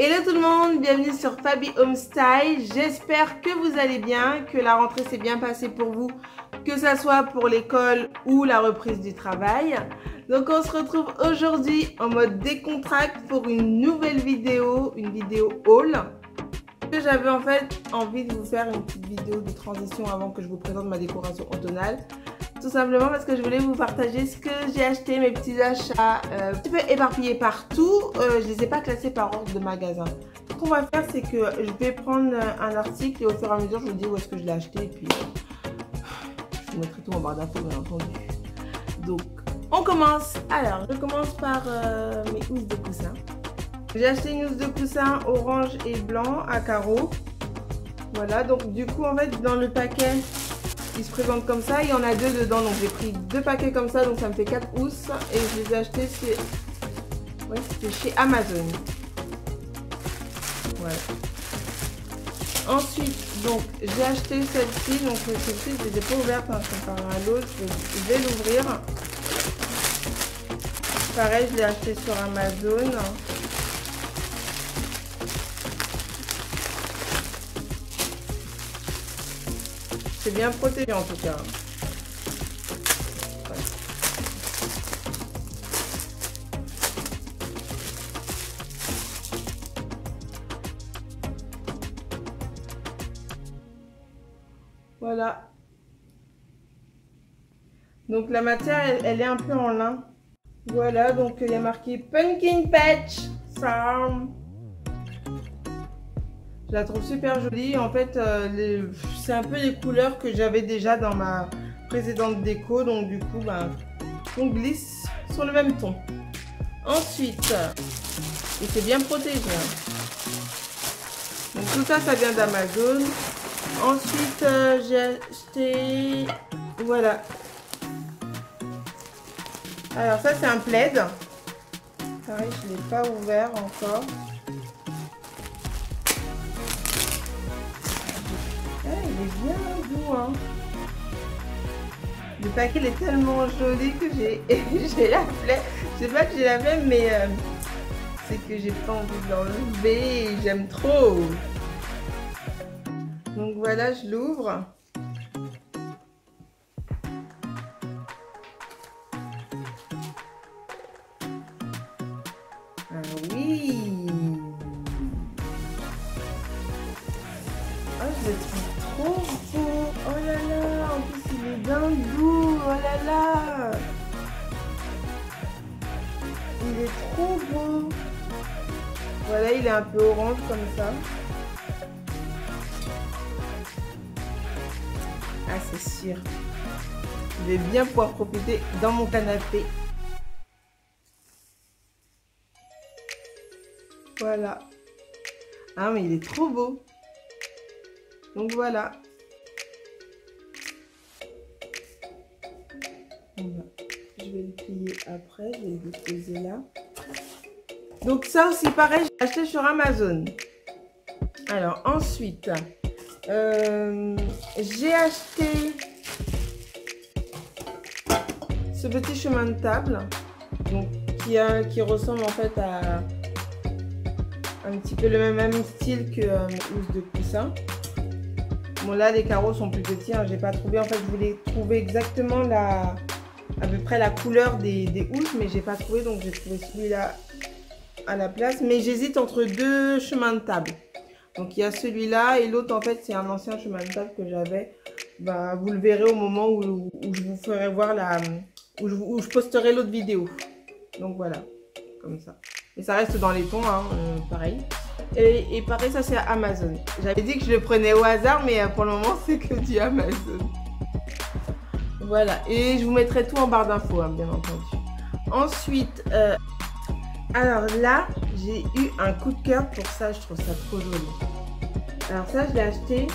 Hello tout le monde, bienvenue sur Fabi Home Style. J'espère que vous allez bien, que la rentrée s'est bien passée pour vous, que ça soit pour l'école ou la reprise du travail. Donc on se retrouve aujourd'hui en mode décontracte pour une nouvelle vidéo, une vidéo haul. J'avais en fait envie de vous faire une petite vidéo de transition avant que je vous présente ma décoration automnale. Tout simplement parce que je voulais vous partager ce que j'ai acheté, mes petits achats un petit peu éparpillés partout. Je ne les ai pas classés par ordre de magasin. Ce qu'on va faire, c'est que je vais prendre un article et au fur et à mesure, je vous dis où est-ce que je l'ai acheté. Et puis, je vous mettrai tout en barre d'infos, bien entendu. Donc, on commence. Alors, je commence par mes housses de coussin. J'ai acheté une housse de coussin orange et blanc à carreaux. Voilà, donc du coup, en fait, dans le paquet... Il se présente comme ça, il y en a deux dedans, donc j'ai pris deux paquets comme ça, donc ça me fait 4 housses et je les ai achetés chez, c'était chez Amazon. Voilà. Ensuite, donc j'ai acheté celle-ci, donc celle-ci je ne les ai pas ouvertes, hein, comparé à l'autre, je vais l'ouvrir. Pareil, je l'ai acheté sur Amazon. C'est bien protégé en tout cas. Ouais. Voilà. Donc la matière, elle est un peu en lin. Voilà, donc il y a marqué Pumpkin Patch Farm. Je la trouve super jolie. En fait, c'est un peu les couleurs que j'avais déjà dans ma précédente déco. Donc du coup, ben, on glisse sur le même ton. Ensuite, et c'est bien protégé. Donc tout ça, ça vient d'Amazon. Ensuite, j'ai acheté... Voilà. Alors ça, c'est un plaid. Pareil, je ne l'ai pas ouvert encore. Il est bien doux, hein. Le paquet est tellement joli que j'ai la flemme. Je sais pas que j'ai la flemme, mais c'est que j'ai pas envie de l'enlever et j'aime trop. Donc voilà, je l'ouvre. Ah oui. Ah, je le trouve trop beau. Oh là là, en plus il est bien doux. Oh là là. Il est trop beau. Voilà, il est un peu orange comme ça. Ah, c'est sûr. Je vais bien pouvoir profiter dans mon canapé. Voilà. Ah, mais il est trop beau. Donc voilà. Je vais le plier après. Je vais le déposer là. Donc ça aussi, pareil, j'ai acheté sur Amazon. Alors ensuite, j'ai acheté ce petit chemin de table. Donc, qui ressemble en fait à un petit peu le même style que mes housses de coussin. Bon là les carreaux sont plus petits, hein, j'ai pas trouvé, en fait je voulais trouver exactement à peu près la couleur des housses, mais j'ai pas trouvé, donc j'ai trouvé celui-là à la place. Mais j'hésite entre deux chemins de table. Donc il y a celui-là et l'autre, en fait c'est un ancien chemin de table que j'avais. Bah, vous le verrez au moment où je vous ferai voir où je posterai l'autre vidéo. Donc voilà, comme ça. Et ça reste dans les tons, hein, pareil. Et pareil, ça c'est Amazon. J'avais dit que je le prenais au hasard, mais pour le moment c'est que du Amazon. Voilà, et je vous mettrai tout en barre d'infos, hein, bien entendu. Ensuite, alors là, j'ai eu un coup de cœur pour ça, je trouve ça trop joli. Alors ça, je l'ai acheté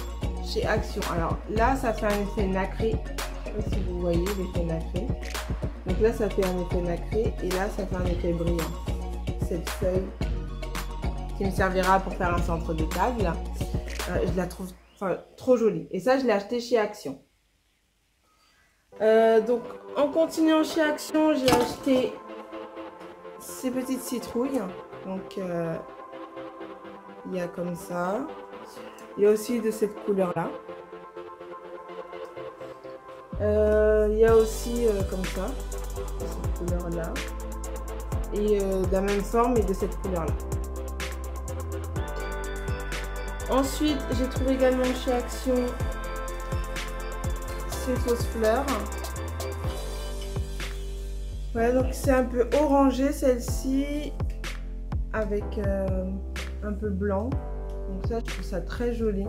chez Action. Alors là, ça fait un effet nacré. Je ne sais pas si vous voyez l'effet nacré. Donc là, ça fait un effet nacré et là, ça fait un effet brillant. Cette feuille qui me servira pour faire un centre de table. Je la trouve trop jolie. Et ça, je l'ai acheté chez Action. Donc, en continuant chez Action, j'ai acheté ces petites citrouilles. Donc, il y a comme ça. Il y a aussi de cette couleur-là. Il y a aussi comme ça, de cette couleur-là. Et de la même forme et de cette couleur-là. Ensuite, j'ai trouvé également chez Action ces fausses fleurs. Voilà, donc c'est un peu orangé celle-ci, avec un peu blanc. Donc ça, je trouve ça très joli.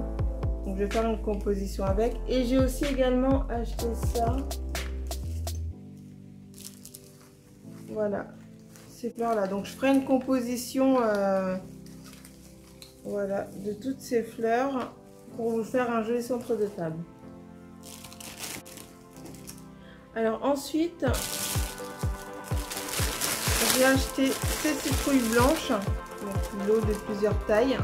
Donc je vais faire une composition avec. Et j'ai aussi également acheté ça. Voilà, ces fleurs-là. Donc je ferai une composition voilà, de toutes ces fleurs pour vous faire un joli centre de table. Alors ensuite, j'ai acheté ces citrouilles blanches, donc l'eau de plusieurs tailles.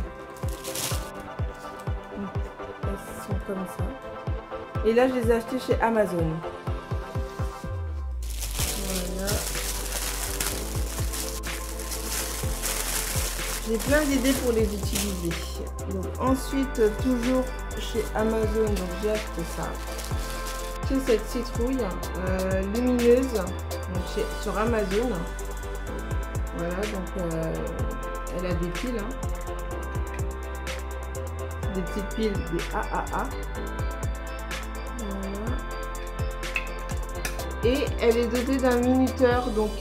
Elles sont comme ça. Et là, je les ai achetées chez Amazon. Voilà. J'ai plein d'idées pour les utiliser. Donc ensuite, toujours chez Amazon, donc j'ai acheté ça. J'ai cette citrouille lumineuse donc sur Amazon. Voilà, donc elle a des piles, hein. Des petites piles, des AAA. Voilà. Et elle est dotée d'un minuteur, donc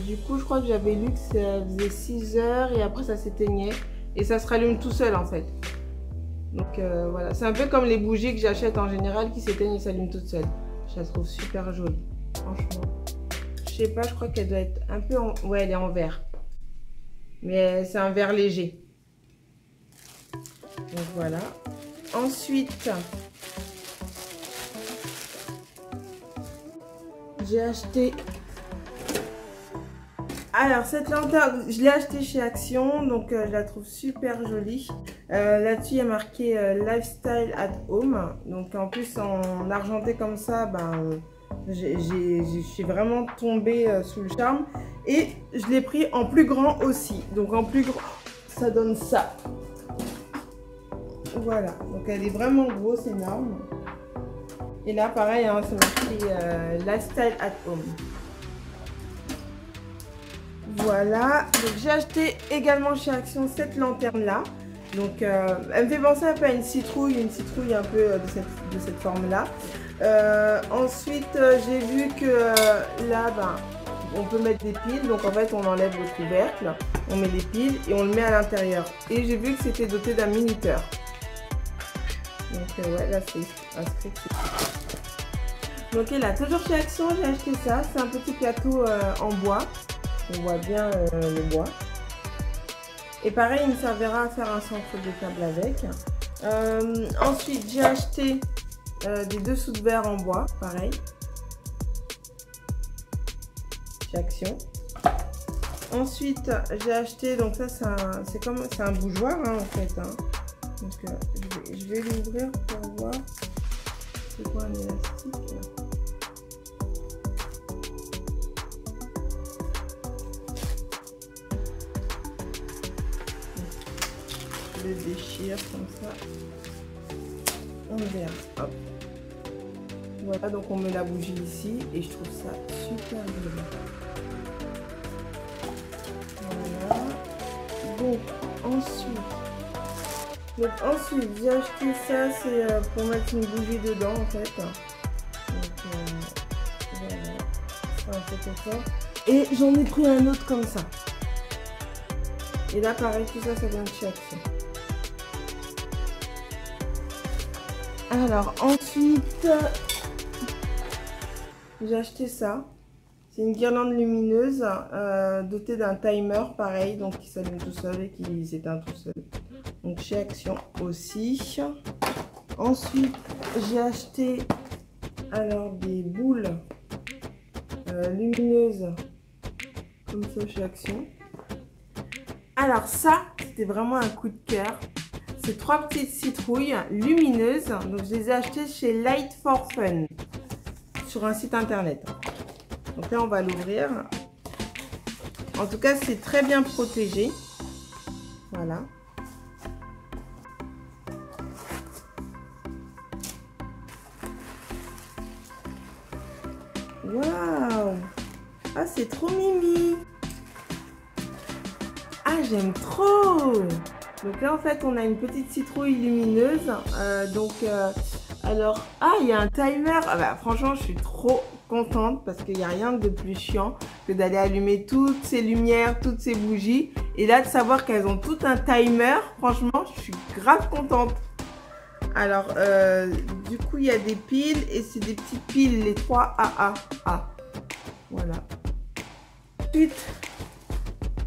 du coup je crois que j'avais lu que ça faisait 6 heures et après ça s'éteignait et ça se rallume tout seul en fait. Donc voilà, c'est un peu comme les bougies que j'achète en général qui s'éteignent et s'allument toutes seules. Je la trouve super jolie, franchement. Je sais pas, je crois qu'elle doit être un peu en... Ouais, elle est en vert. Mais c'est un vert léger. Donc voilà. Ensuite, j'ai acheté... Alors, cette lanterne, je l'ai achetée chez Action, donc je la trouve super jolie. Là-dessus, il y a marqué Lifestyle at Home. Donc, en plus, en argenté comme ça, ben, je suis vraiment tombée sous le charme. Et je l'ai pris en plus grand aussi. Donc, en plus grand, ça donne ça. Voilà. Donc, elle est vraiment grosse, énorme. Et là, pareil, hein, c'est marqué Lifestyle at Home. Voilà, donc j'ai acheté également chez Action cette lanterne là. Donc elle me fait penser un peu à une citrouille un peu de cette forme là. Ensuite j'ai vu que là ben, on peut mettre des piles, donc en fait on enlève le couvercle, on met les piles et on le met à l'intérieur. Et j'ai vu que c'était doté d'un minuteur. Donc ouais, là c'est inscrit. Donc là, toujours chez Action, j'ai acheté ça, c'est un petit plateau en bois. On voit bien le bois. Et pareil, il me servira à faire un centre de table avec. Ensuite, j'ai acheté des dessous de verre en bois, pareil. Chez Action. Ensuite, j'ai acheté, donc ça c'est un bougeoir hein, en fait. Hein. Donc je vais l'ouvrir pour voir. C'est quoi un élastique là? Le déchire comme ça, on verra. Hop. Voilà, donc on met la bougie ici et je trouve ça super joli. Voilà. Donc ensuite j'ai acheté ça, c'est pour mettre une bougie dedans en fait. Donc voilà, c'est un peu confort. Et j'en ai pris un autre comme ça. Et là pareil, tout ça, ça vient de chez Action. Alors ensuite, j'ai acheté ça. C'est une guirlande lumineuse dotée d'un timer pareil, donc qui s'allume tout seul et qui s'éteint tout seul. Donc chez Action aussi. Ensuite, j'ai acheté alors des boules lumineuses comme ça chez Action. Alors ça, c'était vraiment un coup de cœur. Ces 3 petites citrouilles lumineuses, donc je les ai achetées chez Light for Fun sur un site internet. Donc là on va l'ouvrir. En tout cas c'est très bien protégé. Voilà. c'est trop mimi. Ah, j'aime trop. Donc là, en fait, on a une petite citrouille lumineuse. Alors, ah, il y a un timer. Ah bah, franchement, je suis trop contente parce qu'il n'y a rien de plus chiant que d'aller allumer toutes ces lumières, toutes ces bougies. Et là, de savoir qu'elles ont tout un timer, franchement, je suis grave contente. Alors, du coup, il y a des piles et c'est des petites piles, les 3 AAA. Voilà. Ensuite,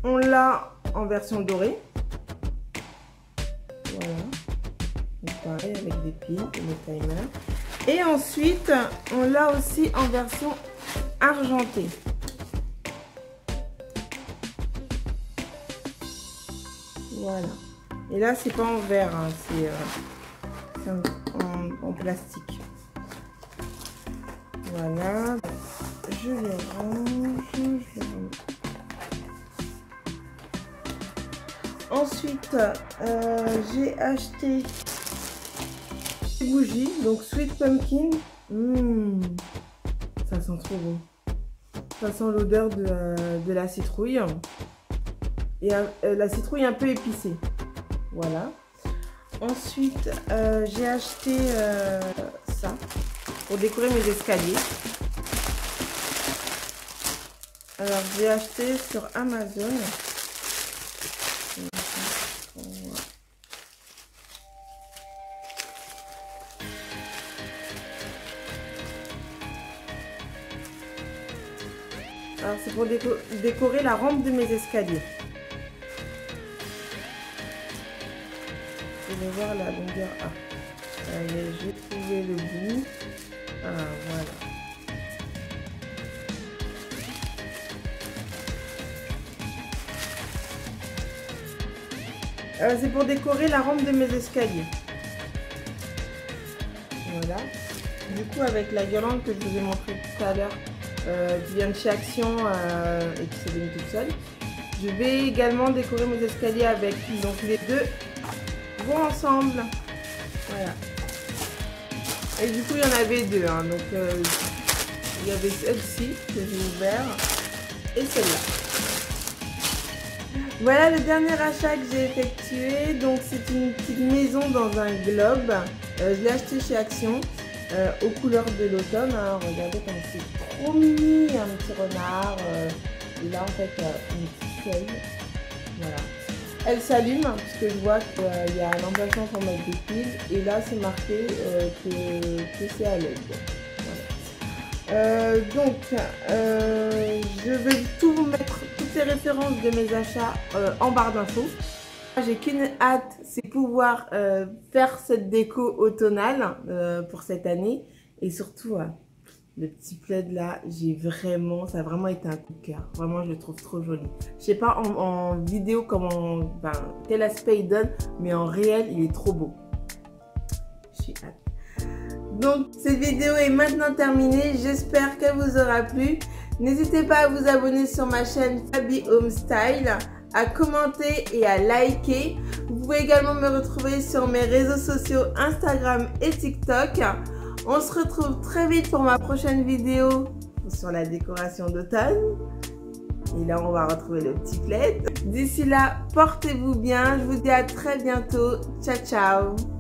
on l'a en version dorée. Voilà. Donc, pareil avec des piles et le timer. Et ensuite, on l'a aussi en version argentée. Voilà. Et là, c'est pas en verre, hein, c'est en plastique. Voilà. Je les range. Ensuite, j'ai acheté des bougies, donc Sweet Pumpkin. Ça sent trop bon. Ça sent l'odeur de la citrouille. Et la citrouille un peu épicée. Voilà. Ensuite, j'ai acheté ça pour décorer mes escaliers. Alors, j'ai acheté sur Amazon. Alors, c'est pour décorer la rampe de mes escaliers. Vous allez voir la longueur A. Allez, j'ai trouvé le bout. Ah, voilà. C'est pour décorer la rampe de mes escaliers. Voilà. Du coup, avec la guirlande que je vous ai montré tout à l'heure, qui vient de chez Action et qui s'est venue toute seule, je vais également décorer mes escaliers avec. Donc les deux vont ensemble. Voilà. Et du coup, il y en avait deux. Hein, donc, il y avait celle-ci que j'ai ouvert et celle-là. Voilà le dernier achat que j'ai effectué. Donc, c'est une petite maison dans un globe. Je l'ai acheté chez Action aux couleurs de l'automne. Hein. Regardez comme c'est trop mini. Un petit renard. Et là, en fait, une petite feuille. Voilà. Elle s'allume puisque je vois qu'il y a un emplacement pour mettre des piles. Et là, c'est marqué que c'est à l'aide. Voilà. Je vais tout vous mettre, toutes les références de mes achats en barre d'infos. J'ai qu'une hâte, c'est pouvoir faire cette déco automnale pour cette année. Et surtout, le petit plaid là, ça a vraiment été un coup de cœur. Vraiment, je le trouve trop joli. Je sais pas en vidéo quel aspect il donne, mais en réel, il est trop beau. J'ai hâte. Donc, cette vidéo est maintenant terminée. J'espère qu'elle vous aura plu. N'hésitez pas à vous abonner sur ma chaîne Fabi Home Style, à commenter et à liker. Vous pouvez également me retrouver sur mes réseaux sociaux Instagram et TikTok. On se retrouve très vite pour ma prochaine vidéo sur la décoration d'automne. Et là, on va retrouver le petit plaid. D'ici là, portez-vous bien. Je vous dis à très bientôt. Ciao, ciao.